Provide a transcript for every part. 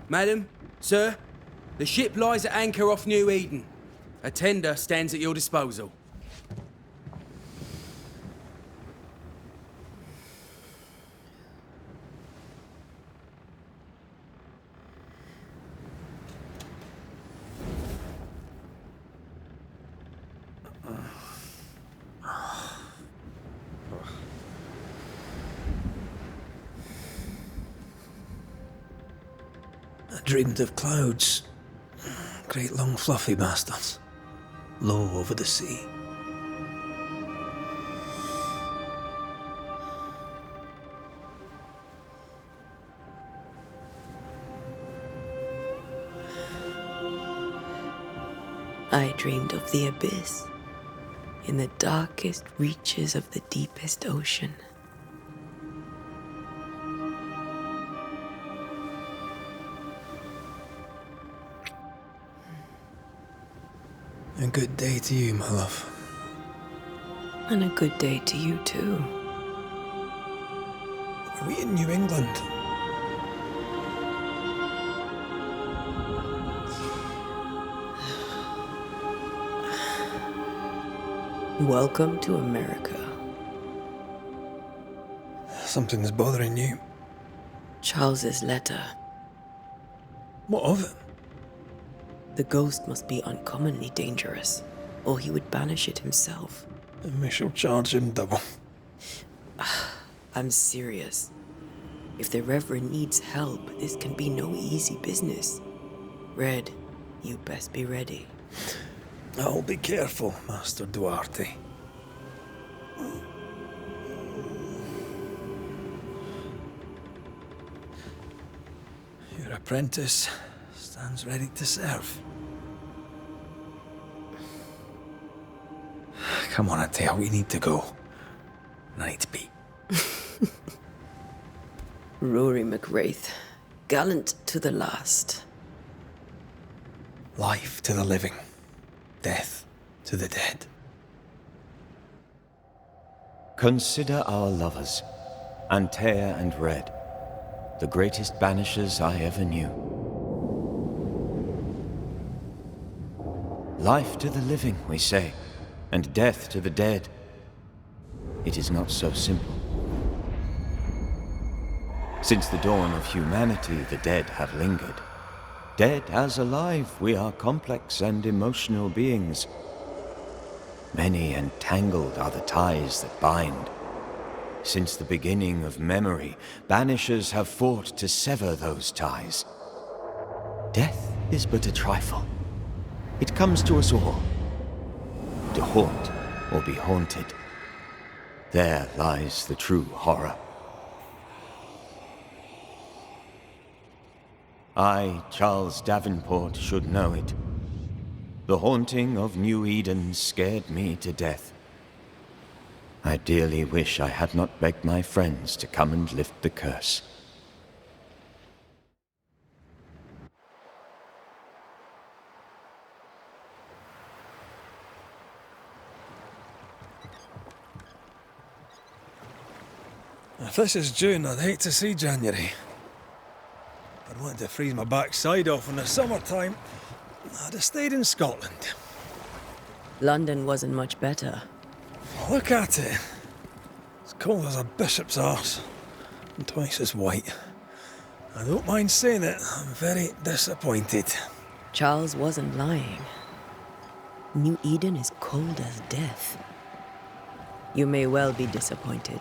Madam, sir, the ship lies at anchor off New Eden. A tender stands at your disposal. I dreamed of clouds. Great long fluffy bastards. Low over the sea. I dreamed of the abyss, in the darkest reaches of the deepest ocean. A good day to you, my love. And a good day to you too. Are we in New England? Welcome to America. Something's bothering you. Charles's letter. What of it? The ghost must be uncommonly dangerous, or he would banish it himself. And we shall charge him double. I'm serious. If the Reverend needs help, this can be no easy business. Red, you best be ready. I'll be careful, Master Duarte. Your apprentice stands ready to serve. Come on, Atea, we need to go. I need to be. Rory McWraith, gallant to the last. Life to the living, death to the dead. Consider our lovers, Antea and Red, the greatest banishers I ever knew. Life to the living, we say, and death to the dead. It is not so simple. Since the dawn of humanity, the dead have lingered. Dead as alive, we are complex and emotional beings. Many and tangled are the ties that bind. Since the beginning of memory, banishers have fought to sever those ties. Death is but a trifle. It comes to us all. To haunt or be haunted. There lies the true horror. I, Charles Davenport, should know it. The haunting of New Eden scared me to death. I dearly wish I had not begged my friends to come and lift the curse. If this is June, I'd hate to see January. I'd want to freeze my backside off in the summertime. I'd have stayed in Scotland. London wasn't much better. Look at it. As cold as a bishop's arse. And twice as white. I don't mind saying it, I'm very disappointed. Charles wasn't lying. New Eden is cold as death. You may well be disappointed.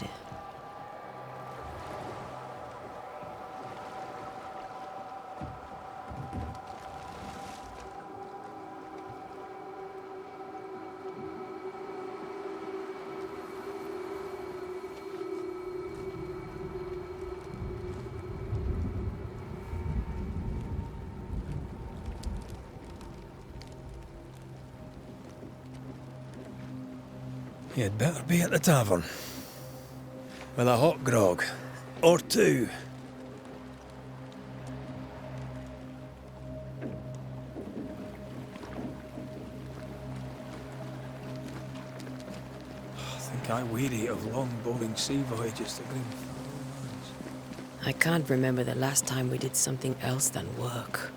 You'd better be at the tavern. With a hot grog. Or two. I think I weary of long, boring sea voyages to green lands. I can't remember the last time we did something else than work.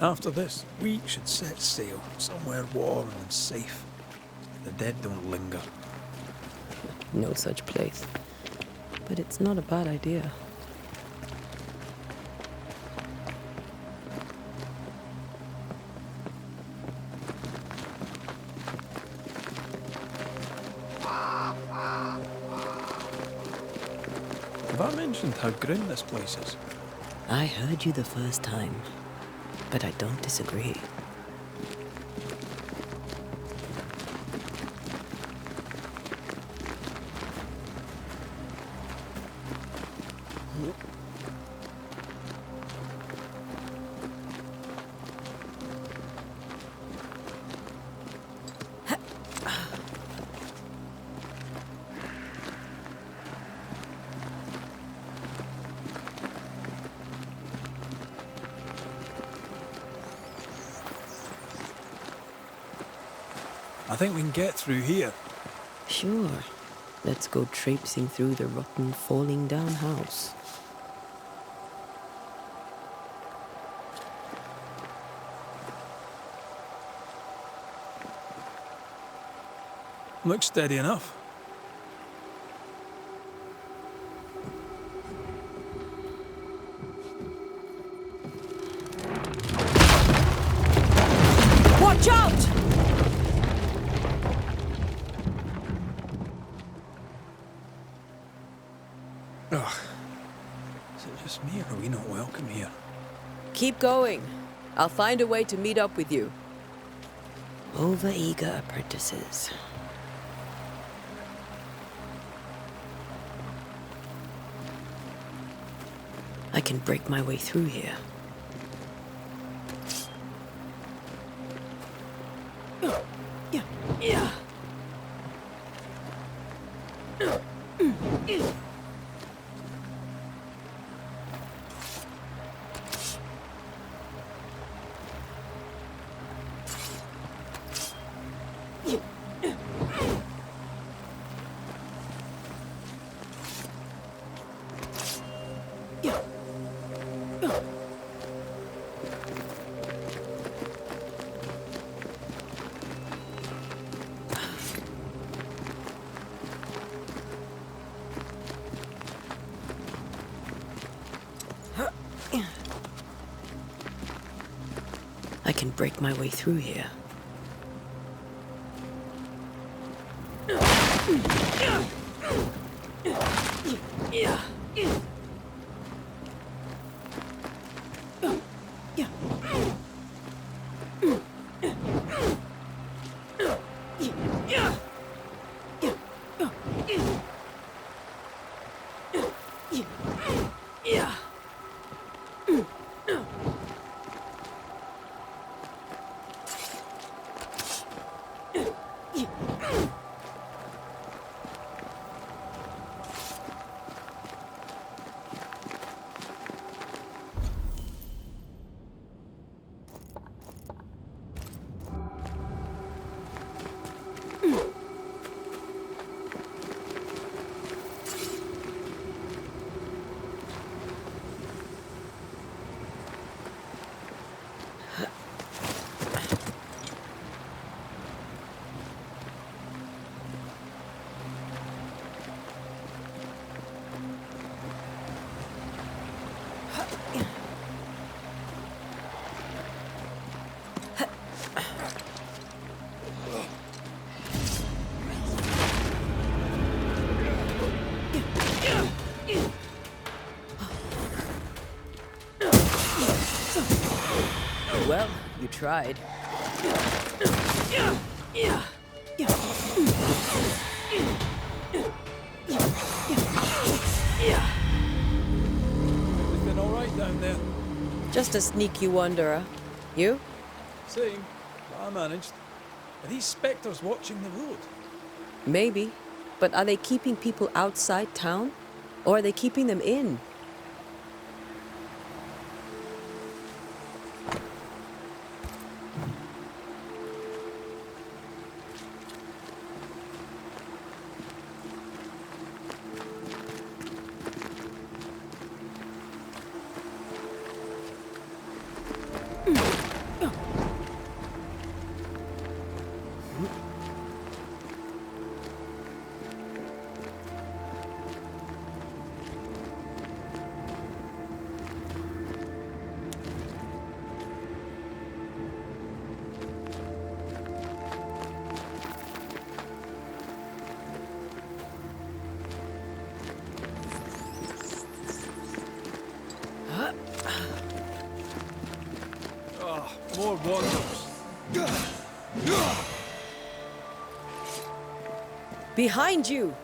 After this, we should set sail somewhere warm and safe. The dead don't linger. No such place. But it's not a bad idea. Have I mentioned how grim this place is? I heard you the first time, but I don't disagree. I think we can get through here. Sure. Let's go traipsing through the rotten, falling down house. Looks steady enough. Watch out! Ugh. Is it just me, or are we not welcome here? Keep going. I'll find a way to meet up with you. Over-eager apprentices. I can break my way through here. Yeah. I can break my way through here. Well, you tried. Everything all right down there? Just a sneaky wanderer. You? Same. But I managed. Are these spectres watching the road? Maybe. But are they keeping people outside town? Or are they keeping them in? more wonders. Behind you!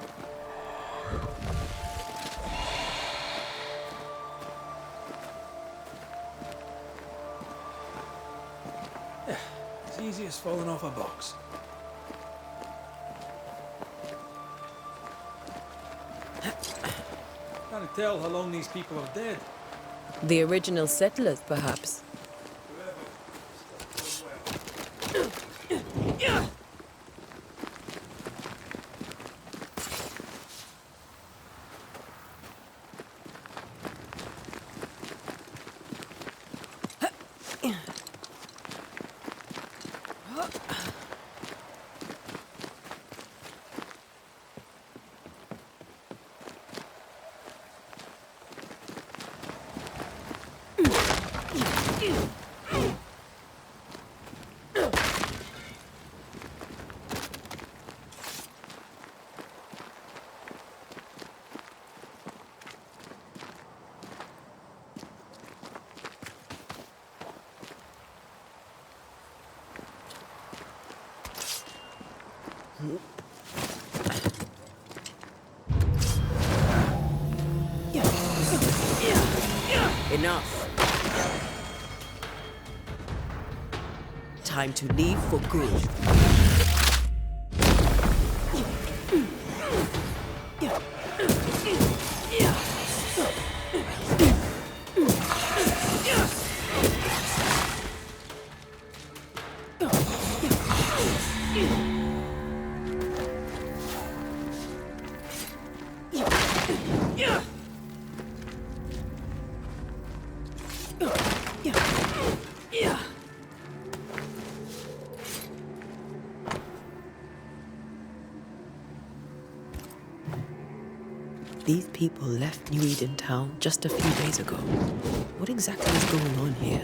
As easy as falling off a box. Can't tell how long these people are dead. The original settlers, perhaps. Enough. Time to leave for good. These people left New Eden Town just a few days ago. What exactly is going on here?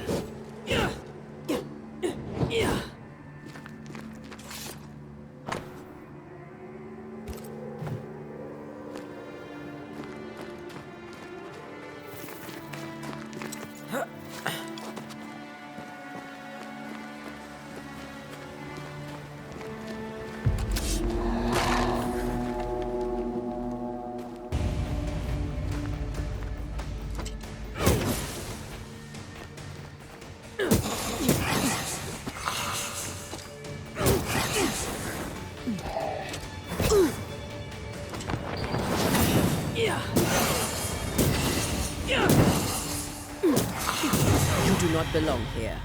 You do not belong here.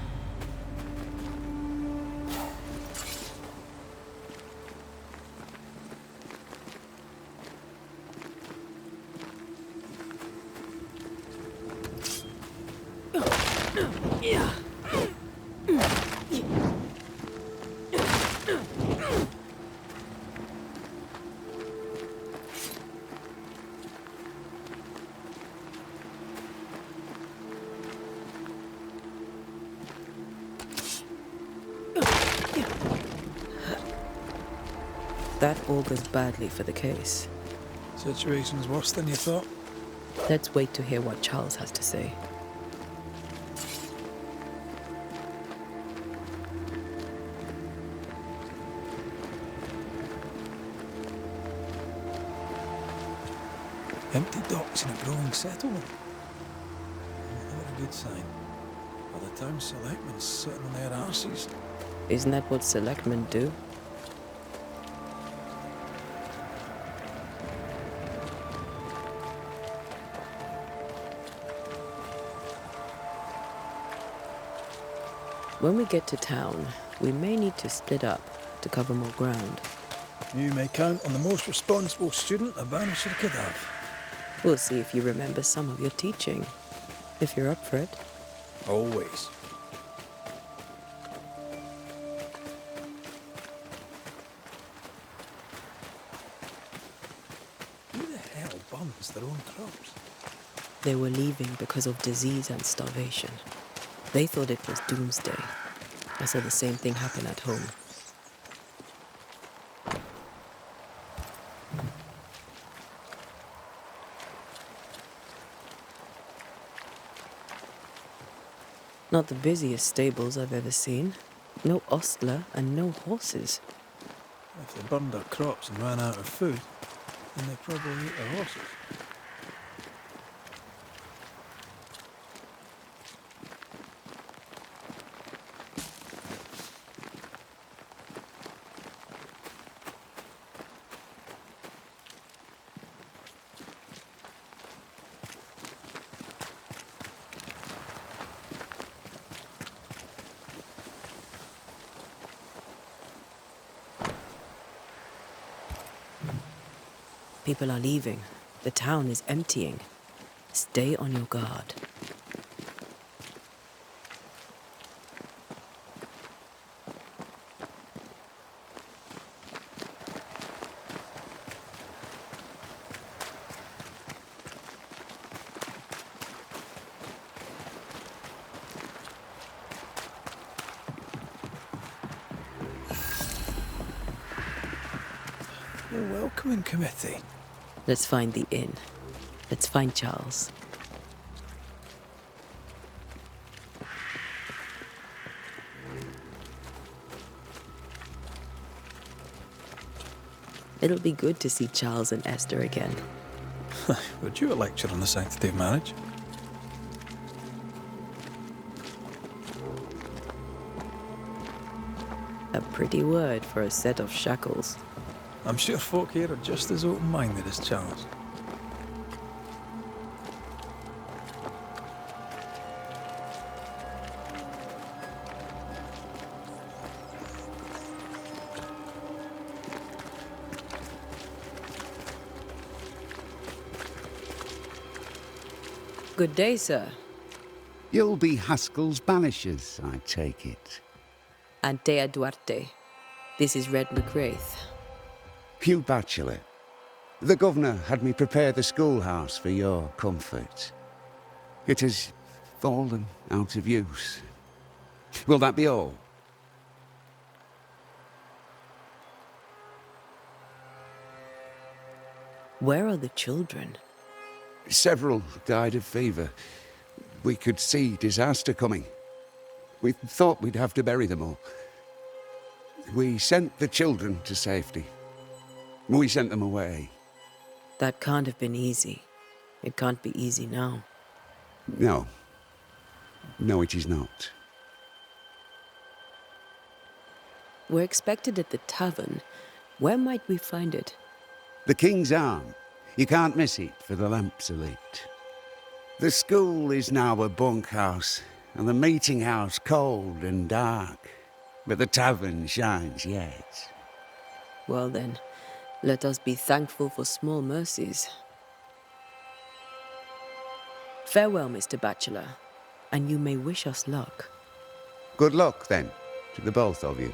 That augurs badly for the case. Situation's worse than you thought. Let's wait to hear what Charles has to say. Empty docks in a growing settlement. Not a good sign. Well, the town selectmen's sitting on their arses. Isn't that what selectmen do? When we get to town, we may need to split up to cover more ground. You may count on the most responsible student a Banisher could have. We'll see if you remember some of your teaching, if you're up for it. Always. Who the hell burns their own crops? They were leaving because of disease and starvation. They thought it was doomsday. I saw the same thing happen at home. Not the busiest stables I've ever seen. No ostler and no horses. If they burned their crops and ran out of food, then they probably eat their horses. People are leaving. The town is emptying. Stay on your guard. The welcoming committee. Let's find the inn. Let's find Charles. It'll be good to see Charles and Esther again. Would you a lecture on the sanctity of marriage? A pretty word for a set of shackles. I'm sure folk here are just as open-minded as Charles. Good day, sir. You'll be Haskell's Banishers, I take it. Antea Duarte. This is Red McWraith. Hugh Bachelor. The governor had me prepare the schoolhouse for your comfort. It has fallen out of use. Will that be all? Where are the children? Several died of fever. We could see disaster coming. We thought we'd have to bury them all. We sent the children to safety. We sent them away. That can't have been easy. It can't be easy now. No. No, it is not. We're expected at the tavern. Where might we find it? The King's Arm. You can't miss it for the lamps are lit. The school is now a bunkhouse, and the meeting house cold and dark. But the tavern shines yet. Well then, let us be thankful for small mercies. Farewell, Mr. Bachelor, and you may wish us luck. Good luck, then, to the both of you.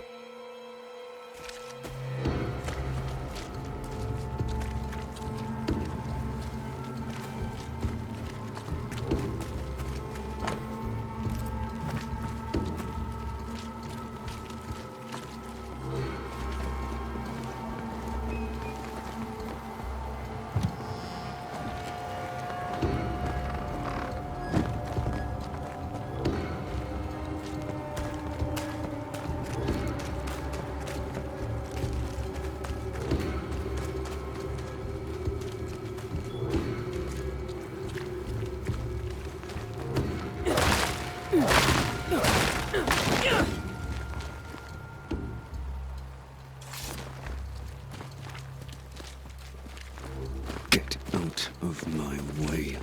Get out of my way.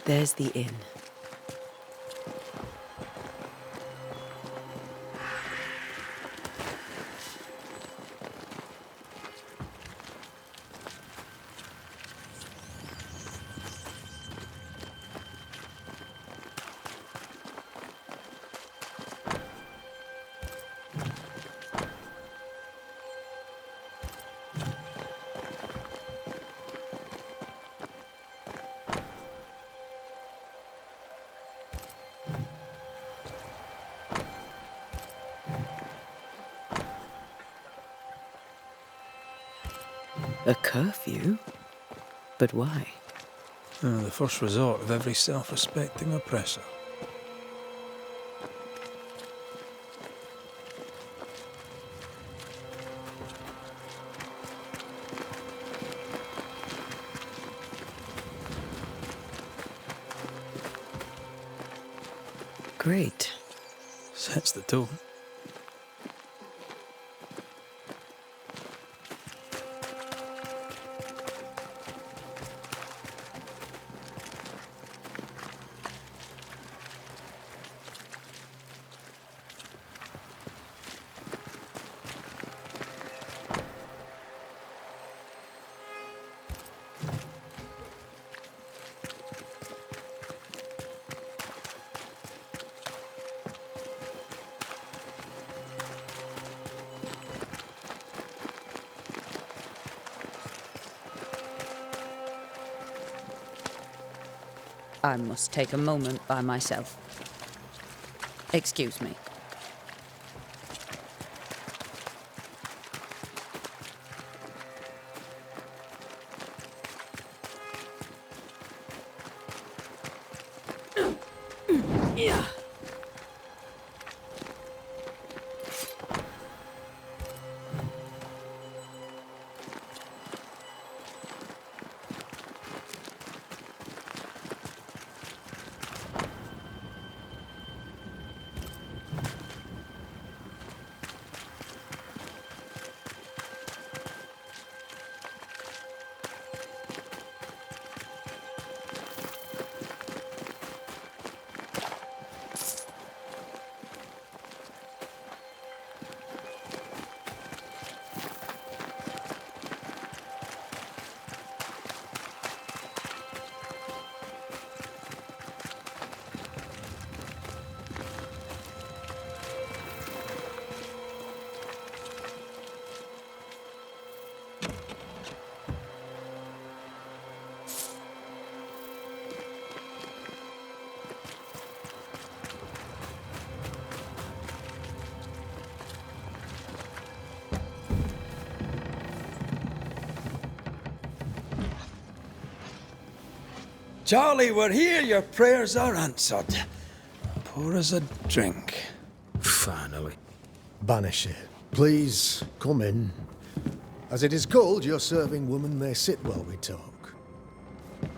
There's the inn. A curfew? But why? The first resort of every self-respecting oppressor. Great. Sets the tone. I must take a moment by myself. Excuse me. Charlie, we're here. Your prayers are answered. Pour us a drink. Finally. Banisher, please come in. As it is cold, your serving woman may sit while we talk.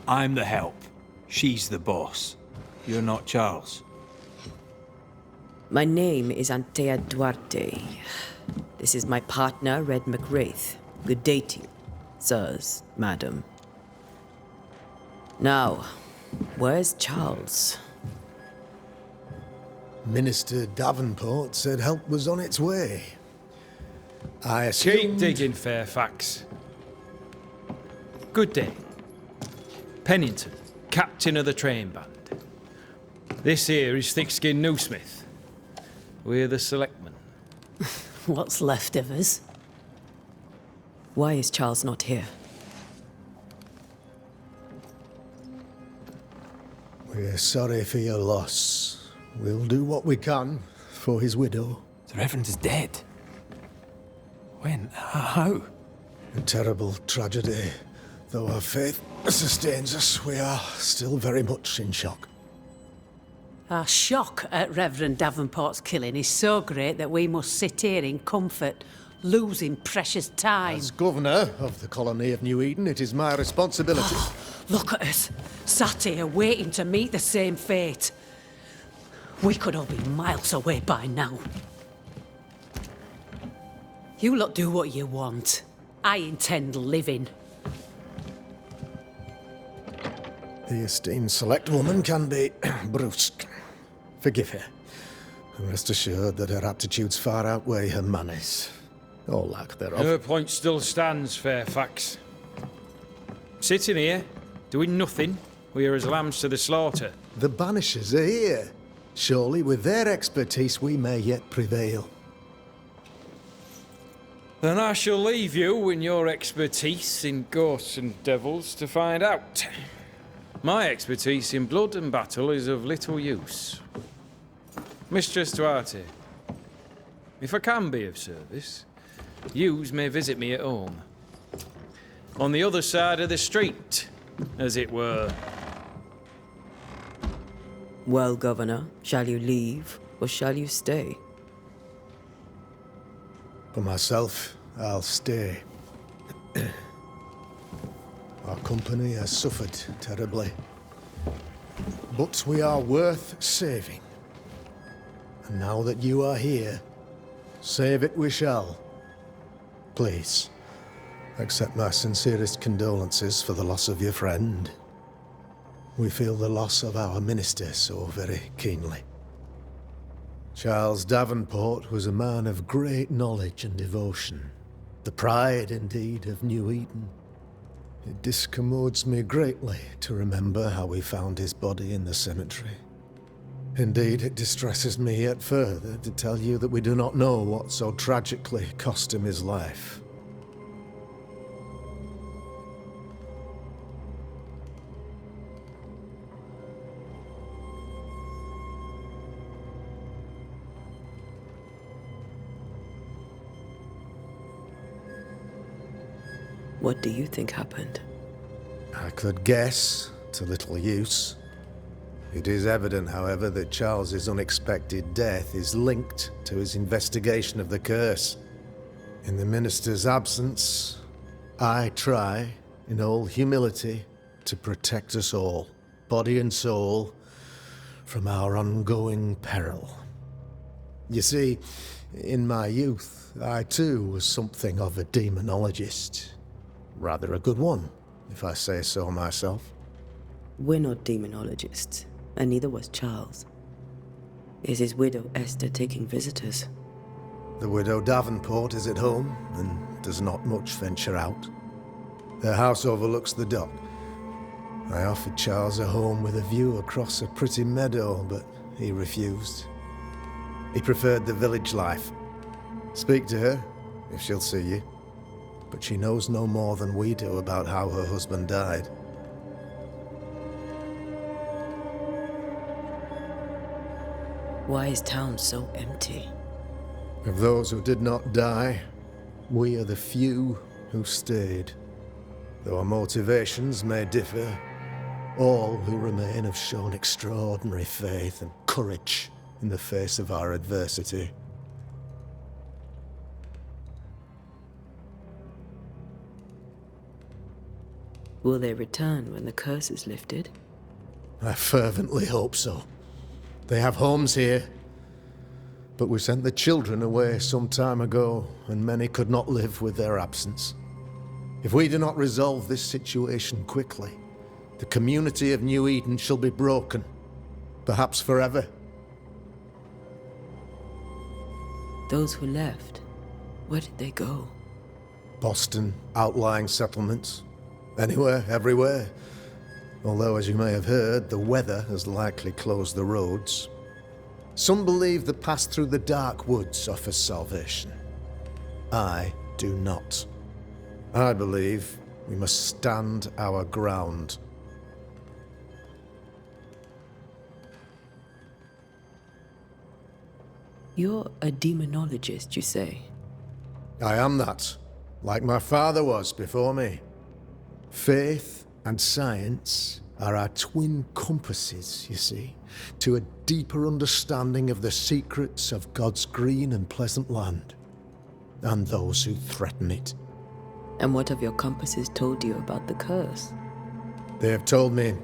I'm the help. She's the boss. You're not Charles. My name is Antea Duarte. This is my partner, Red McWraith. Good day to you, sirs, madam. Now, where's Charles? Minister Davenport said help was on its way. I Keep assumed... digging, Fairfax. Good day. Pennington, captain of the train band. This here is Thickskin Newsmith. We're the selectmen. What's left of us? Why is Charles not here? We're sorry for your loss. We'll do what we can for his widow. The Reverend is dead. When? How? A terrible tragedy. Though our faith sustains us, we are still very much in shock. Our shock at Reverend Davenport's killing is so great that we must sit here in comfort, losing precious time. As governor of the colony of New Eden, it is my responsibility. Look at us, sat here waiting to meet the same fate. We could all be miles away by now. You lot do what you want. I intend living. The esteemed select woman can be brusque. Forgive her. And rest assured that her aptitudes far outweigh her manners. Or lack thereof. Her point still stands, Fairfax. Sitting here, doing nothing, we are as lambs to the slaughter. The Banishers are here. Surely with their expertise we may yet prevail. Then I shall leave you in your expertise in ghosts and devils to find out. My expertise in blood and battle is of little use. Mistress Duarte, if I can be of service, yous may visit me at home. On the other side of the street, as it were. Well, Governor, shall you leave or shall you stay? For myself, I'll stay. Our company has suffered terribly. But we are worth saving. And now that you are here, save it we shall. Please, accept my sincerest condolences for the loss of your friend. We feel the loss of our minister so very keenly. Charles Davenport was a man of great knowledge and devotion. The pride, indeed, of New Eden. It discommodes me greatly to remember how we found his body in the cemetery. Indeed, it distresses me yet further to tell you that we do not know what so tragically cost him his life. What do you think happened? I could guess, to little use. It is evident, however, that Charles's unexpected death is linked to his investigation of the curse. In the minister's absence, I try, in all humility, to protect us all, body and soul, from our ongoing peril. You see, in my youth, I too was something of a demonologist. Rather a good one, if I say so myself. We're not demonologists, and neither was Charles. Is his widow Esther taking visitors? The widow Davenport is at home, and does not much venture out. Their house overlooks the dock. I offered Charles a home with a view across a pretty meadow, but he refused. He preferred the village life. Speak to her, if she'll see you. But she knows no more than we do about how her husband died. Why is town so empty? Of those who did not die, we are the few who stayed. Though our motivations may differ, All who remain have shown extraordinary faith and courage in the face of our adversity. Will they return when the curse is lifted? I fervently hope so. They have homes here. But we sent the children away some time ago, and many could not live with their absence. If we do not resolve this situation quickly, the community of New Eden shall be broken, perhaps forever. Those who left, where did they go? Boston, outlying settlements. Anywhere, everywhere. Although, as you may have heard, the weather has likely closed the roads. Some believe the path through the dark woods offers salvation. I do not. I believe we must stand our ground. You're a demonologist, you say? I am that, like my father was before me. Faith and science are our twin compasses, you see, to a deeper understanding of the secrets of God's green and pleasant land, and those who threaten it. And what have your compasses told you about the curse? They have told me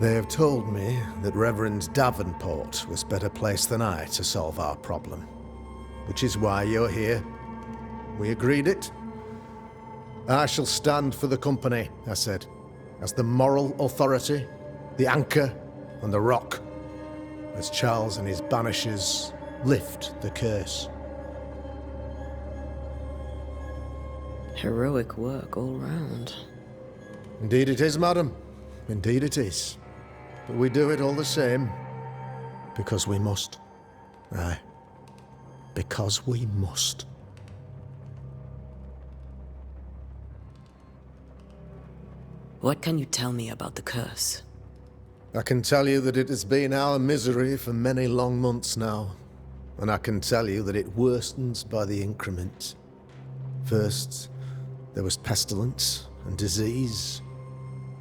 that Reverend Davenport was better placed than I to solve our problem. Which is why you're here. We agreed it. I shall stand for the company, I said, as the moral authority, the anchor, and the rock, as Charles and his Banishers lift the curse. Heroic work all round. Indeed it is, madam. Indeed it is. But we do it all the same. Because we must. Aye. Because we must. What can you tell me about the curse? I can tell you that it has been our misery for many long months now. And I can tell you that it worsens by the increment. First, there was pestilence and disease.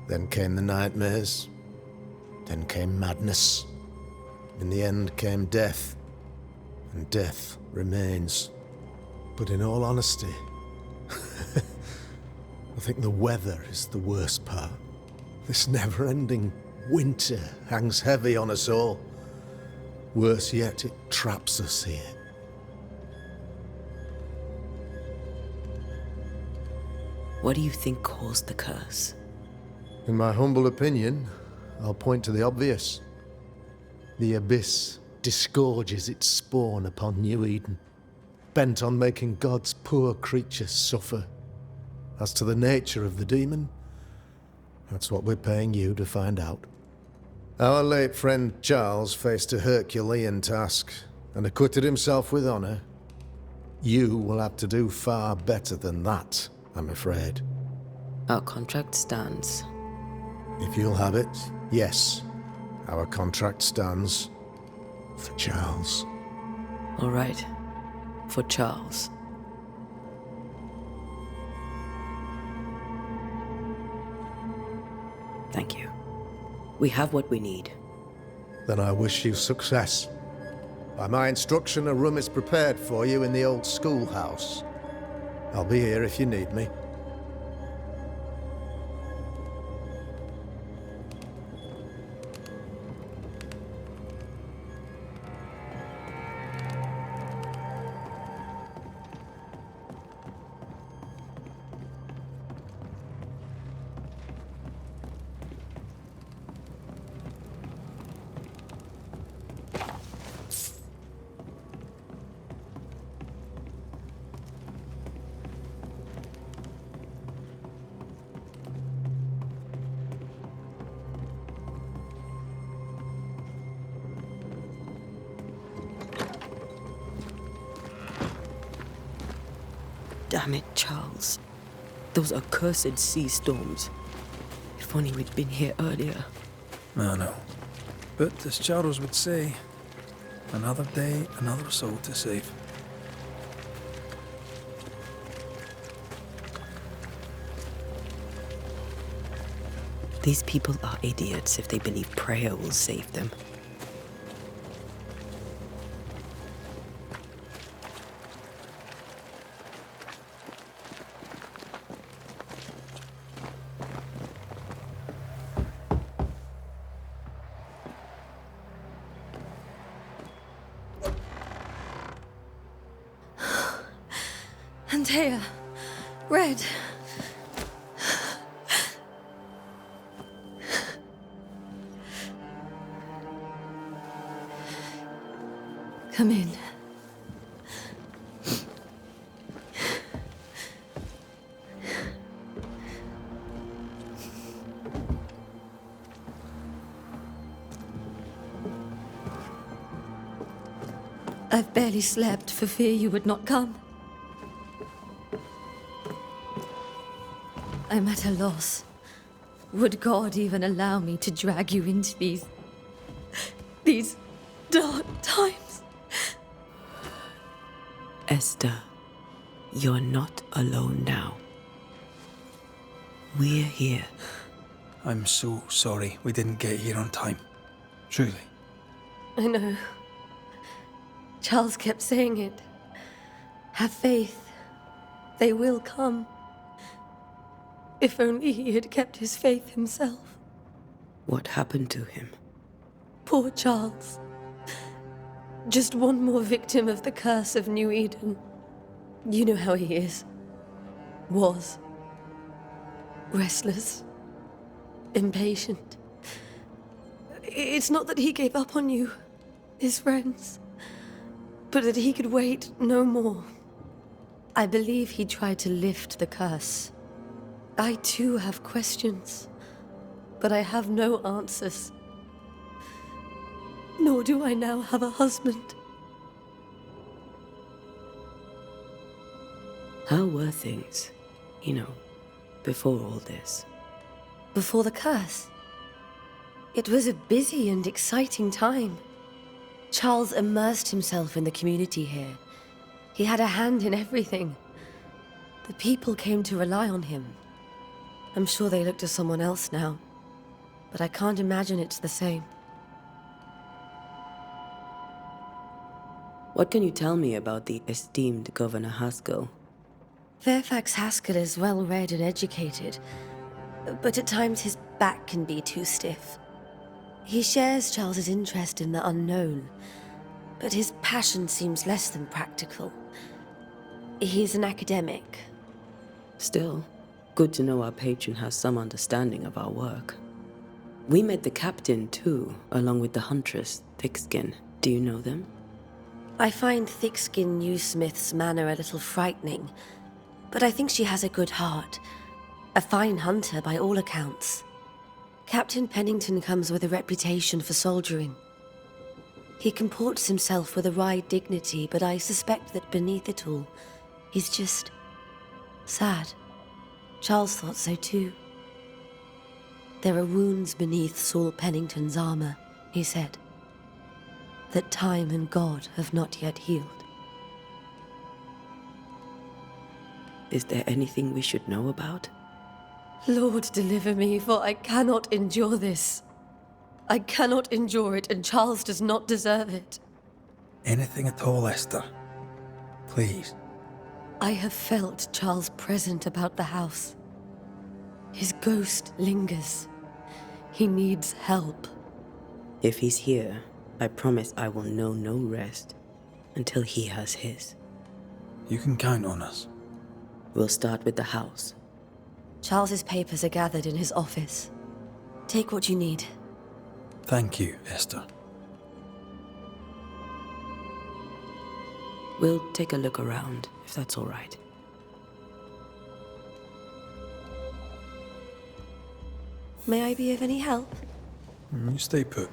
Then came the nightmares. Then came madness. In the end came death. And death remains. But in all honesty, I think the weather is the worst part. This never-ending winter hangs heavy on us all. Worse yet, it traps us here. What do you think caused the curse? In my humble opinion, I'll point to the obvious. The abyss disgorges its spawn upon New Eden, bent on making God's poor creatures suffer. As to the nature of the demon, that's what we're paying you to find out. Our late friend Charles faced a Herculean task and acquitted himself with honor. You will have to do far better than that, I'm afraid. Our contract stands. If you'll have it, yes. Our contract stands for Charles. All right. For Charles. Thank you. We have what we need. Then I wish you success. By my instruction, a room is prepared for you in the old schoolhouse. I'll be here if you need me. Damn it, Charles. Those accursed sea storms. If only we'd been here earlier. I know. But as Charles would say, another day, another soul to save. These people are idiots if they believe prayer will save them. Antea, Red. Come in. I've barely slept for fear you would not come. I'm at a loss. Would God even allow me to drag you into these dark times? Esther, you're not alone now. We're here. I'm so sorry we didn't get here on time. Truly. I know. Charles kept saying it. Have faith. They will come. If only he had kept his faith himself. What happened to him? Poor Charles. Just one more victim of the curse of New Eden. You know how he is. Was. Restless. Impatient. It's not that he gave up on you, his friends, but that he could wait no more. I believe he tried to lift the curse. I too have questions, but I have no answers. Nor do I now have a husband. How were things, before all this? Before the curse? It was a busy and exciting time. Charles immersed himself in the community here. He had a hand in everything. The people came to rely on him. I'm sure they look to someone else now, but I can't imagine it's the same. What can you tell me about the esteemed Governor Haskell? Fairfax Haskell is well-read and educated, but at times his back can be too stiff. He shares Charles's interest in the unknown, but his passion seems less than practical. He's an academic. Still, good to know our patron has some understanding of our work. We met the captain, too, along with the huntress, Thickskin. Do you know them? I find Thickskin Newsmith's manner a little frightening, but I think she has a good heart. A fine hunter by all accounts. Captain Pennington comes with a reputation for soldiering. He comports himself with a wry dignity, but I suspect that beneath it all, he's just sad. Charles thought so too. There are wounds beneath Saul Pennington's armor, he said, that time and God have not yet healed. Is there anything we should know about? Lord, deliver me, for I cannot endure this. I cannot endure it, and Charles does not deserve it. Anything at all, Esther. Please. I have felt Charles present about the house. His ghost lingers. He needs help. If he's here, I promise I will know no rest until he has his. You can count on us. We'll start with the house. Charles's papers are gathered in his office. Take what you need. Thank you, Esther. We'll take a look around, if that's all right. May I be of any help? You stay put.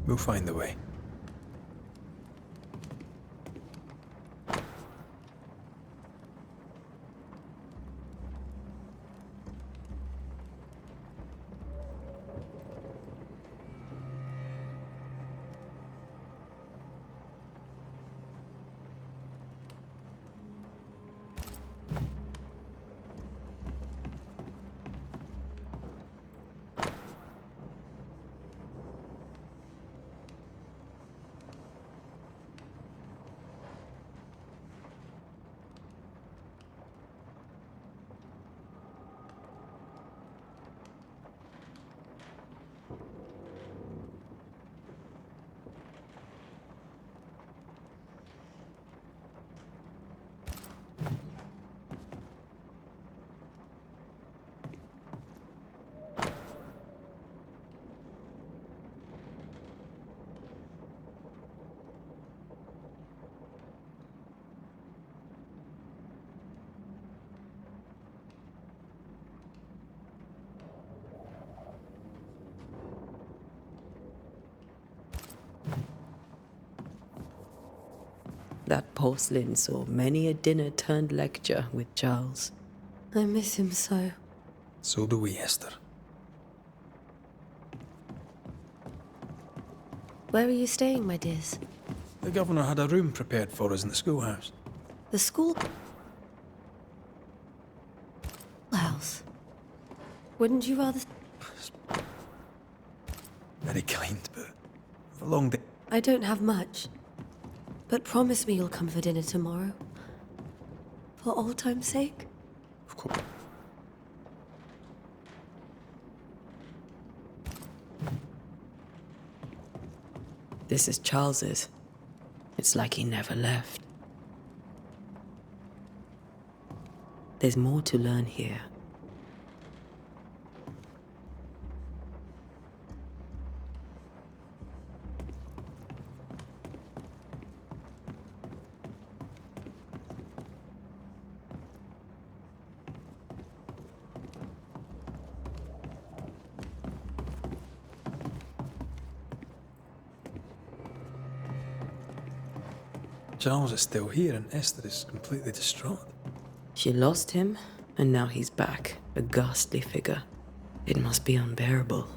We'll find a way. That porcelain saw many a dinner turned lecture with Charles. I miss him so. So do we, Esther. Where are you staying, my dears? The governor had a room prepared for us in the schoolhouse. The school house. Wouldn't you rather? Very kind, but a long day. I don't have much. But promise me you'll come for dinner tomorrow. For old time's sake. Of course. This is Charles's. It's like he never left. There's more to learn here. Charles is still here and Esther is completely distraught. She lost him, and now he's back, a ghastly figure. It must be unbearable.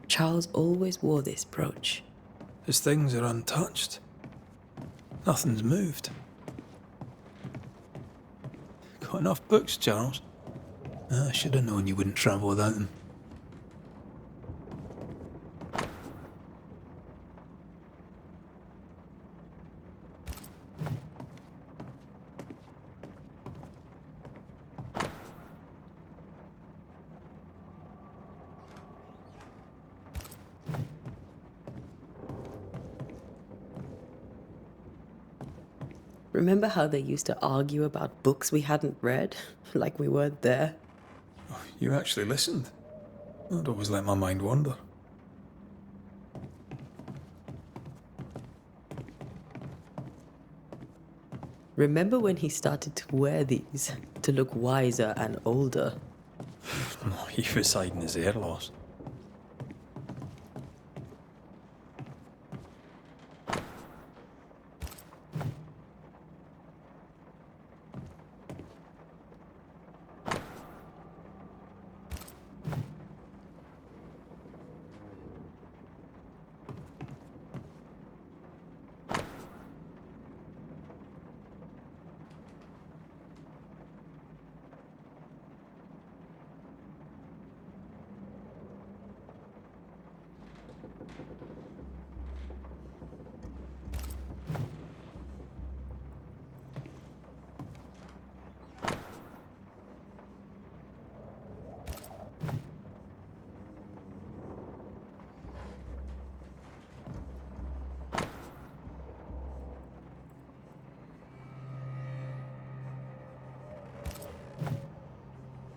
Charles always wore this brooch. His things are untouched. Nothing's moved. Got enough books, Charles? I should have known you wouldn't travel without them. Remember how they used to argue about books we hadn't read? Like we weren't there? Oh, you actually listened. I'd always let my mind wander. Remember when he started to wear these to look wiser and older? He was hiding his hair loss.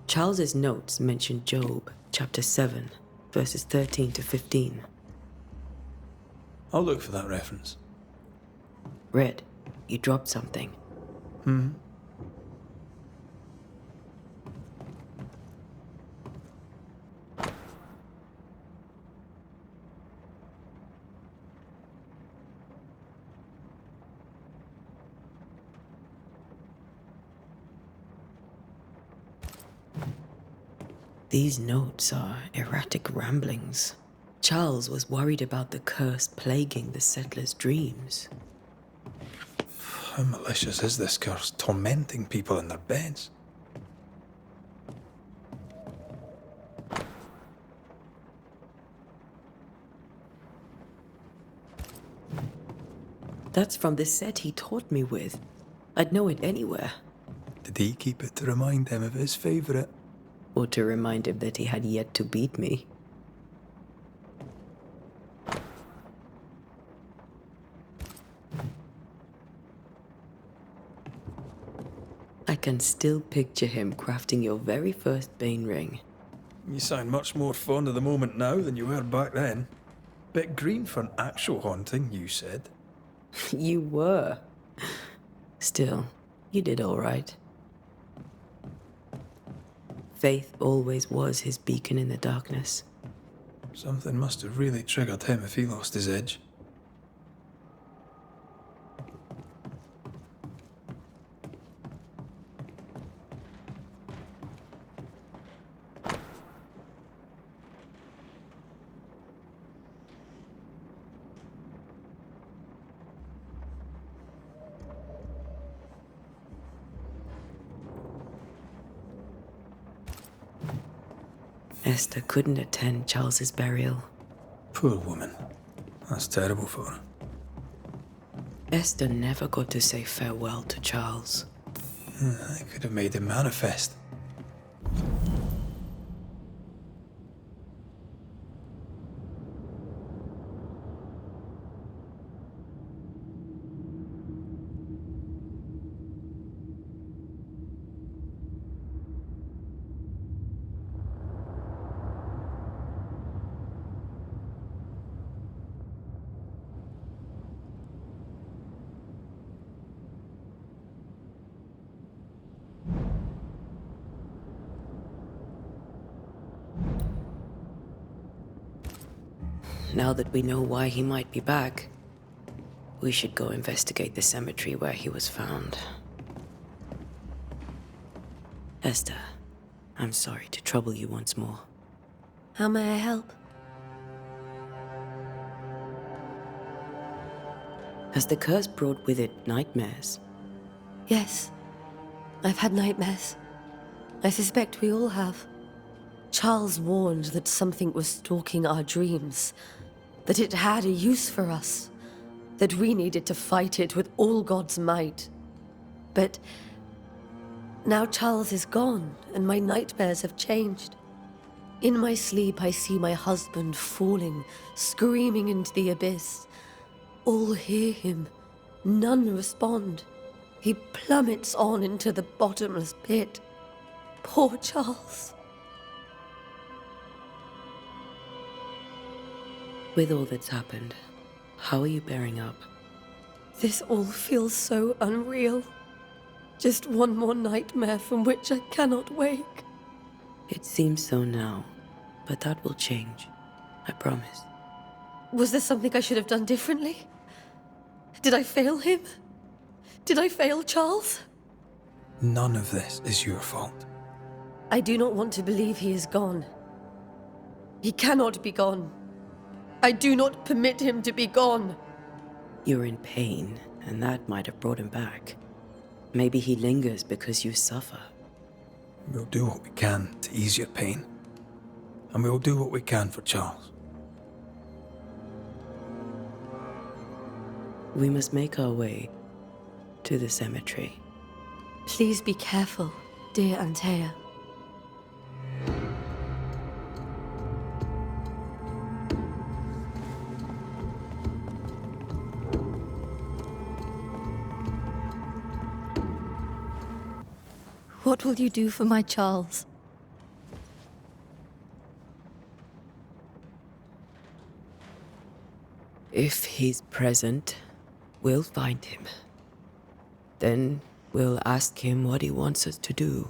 Charles's notes mention Job, chapter 7, verses 13 to 15. I'll look for that reference. Red, you dropped something. These notes are erratic ramblings. Charles was worried about the curse plaguing the settlers' dreams. How malicious is this curse, tormenting people in their beds? That's from the set he taught me with. I'd know it anywhere. Did he keep it to remind him of his favourite? Or to remind him that he had yet to beat me. I can still picture him crafting your very first Bane ring. You sound much more fond of the moment now than you were back then. Bit green for an actual haunting, you said. You were. Still, you did all right. Faith always was his beacon in the darkness. Something must have really triggered him if he lost his edge. Esther couldn't attend Charles's burial. Poor woman. That's terrible for her. Esther never got to say farewell to Charles. I could have made him manifest. Now that we know why he might be back, we should go investigate the cemetery where he was found. Esther, I'm sorry to trouble you once more. How may I help? Has the curse brought with it nightmares? Yes. I've had nightmares. I suspect we all have. Charles warned that something was stalking our dreams, that it had a use for us, that we needed to fight it with all God's might. But now Charles is gone, and my nightmares have changed. In my sleep, I see my husband falling, screaming into the abyss. All hear him, none respond. He plummets on into the bottomless pit. Poor Charles. With all that's happened, how are you bearing up? This all feels so unreal. Just one more nightmare from which I cannot wake. It seems so now, but that will change. I promise. Was there something I should have done differently? Did I fail him? Did I fail Charles? None of this is your fault. I do not want to believe he is gone. He cannot be gone. I do not permit him to be gone. You're in pain, and that might have brought him back. Maybe he lingers because you suffer. We'll do what we can to ease your pain. And we'll do what we can for Charles. We must make our way to the cemetery. Please be careful, dear Antea. What will you do for my Charles? If he's present, we'll find him. Then we'll ask him what he wants us to do.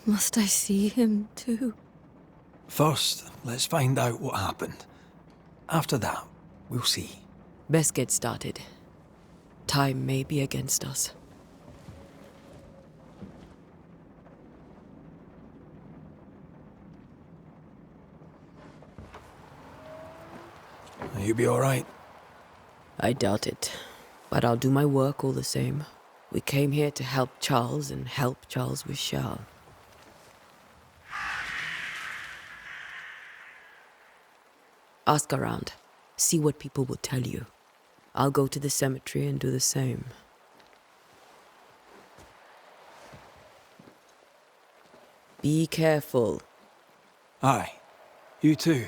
Must I see him too? First, let's find out what happened. After that, we'll see. Best get started. Time may be against us. You be alright? I doubt it, but I'll do my work all the same. We came here to help Charles and help Charles with Charles. Ask around. See what people will tell you. I'll go to the cemetery and do the same. Be careful. Aye. You too.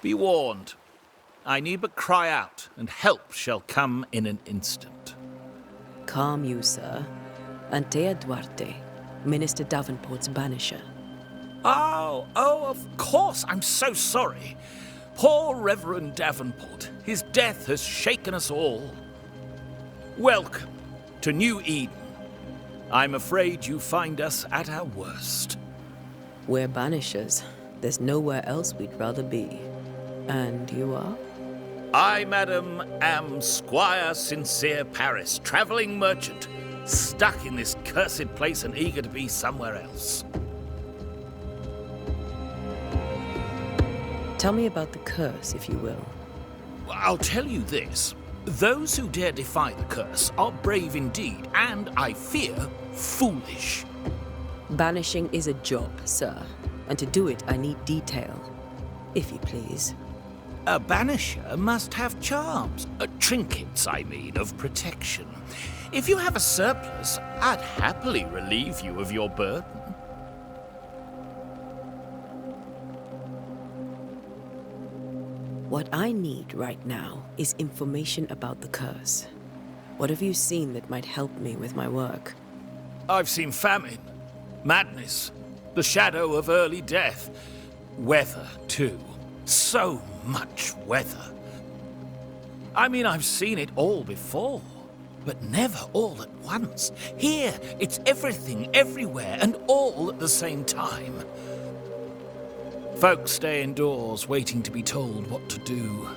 Be warned. I need but cry out, and help shall come in an instant. Calm you, sir. Antea Duarte, Minister Davenport's banisher. Oh, of course. I'm so sorry. Poor Reverend Davenport. His death has shaken us all. Welcome to New Eden. I'm afraid you find us at our worst. We're banishers. There's nowhere else we'd rather be. And you are? I, madam, am Squire Sincere Paris, travelling merchant, stuck in this cursed place and eager to be somewhere else. Tell me about the curse, if you will. I'll tell you this. Those who dare defy the curse are brave indeed, and, I fear, foolish. Banishing is a job, sir. And to do it, I need detail. If you please. A banisher must have charms. Trinkets, I mean, of protection. If you have a surplus, I'd happily relieve you of your burden. What I need right now is information about the curse. What have you seen that might help me with my work? I've seen famine, madness, the shadow of early death, weather, too. So much weather. I mean, I've seen it all before, but never all at once. Here, it's everything, everywhere, and all at the same time. Folks stay indoors, waiting to be told what to do.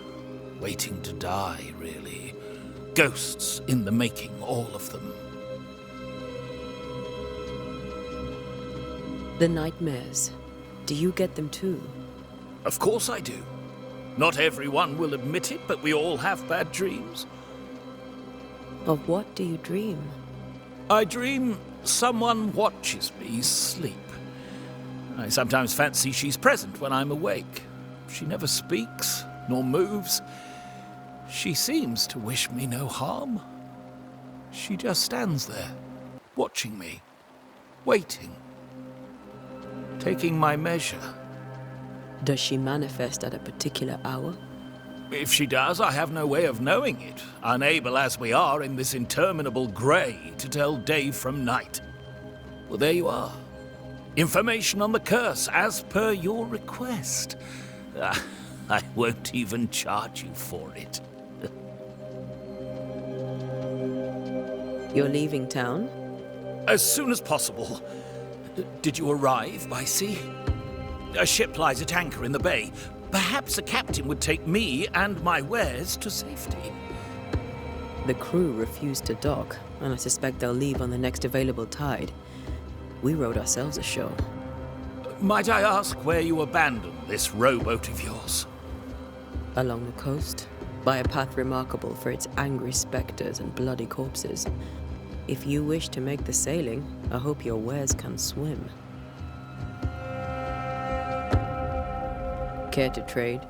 Waiting to die, really. Ghosts in the making, all of them. The nightmares. Do you get them too? Of course I do. Not everyone will admit it, but we all have bad dreams. Of what do you dream? I dream someone watches me sleep. I sometimes fancy she's present when I'm awake. She never speaks, nor moves. She seems to wish me no harm. She just stands there, watching me, waiting, taking my measure. Does she manifest at a particular hour? If she does, I have no way of knowing it, unable as we are in this interminable grey to tell day from night. Well, there you are. Information on the curse, as per your request. I won't even charge you for it. You're leaving town? As soon as possible. Did you arrive by sea? A ship lies at anchor in the bay. Perhaps a captain would take me and my wares to safety. The crew refused to dock, and I suspect they'll leave on the next available tide. We rowed ourselves ashore. Might I ask where you abandoned this rowboat of yours? Along the coast, by a path remarkable for its angry spectres and bloody corpses. If you wish to make the sailing, I hope your wares can swim. Care to trade?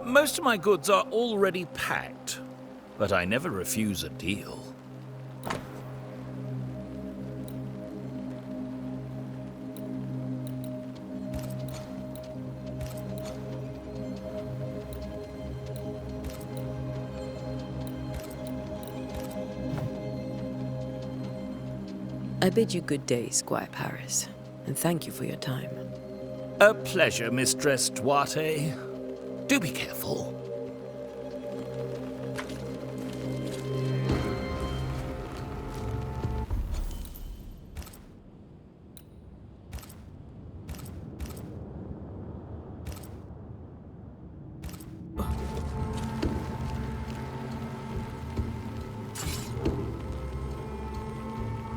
Most of my goods are already packed, but I never refuse a deal. I bid you good day, Squire Paris, and thank you for your time. A pleasure, Mistress Duarte. Do be careful.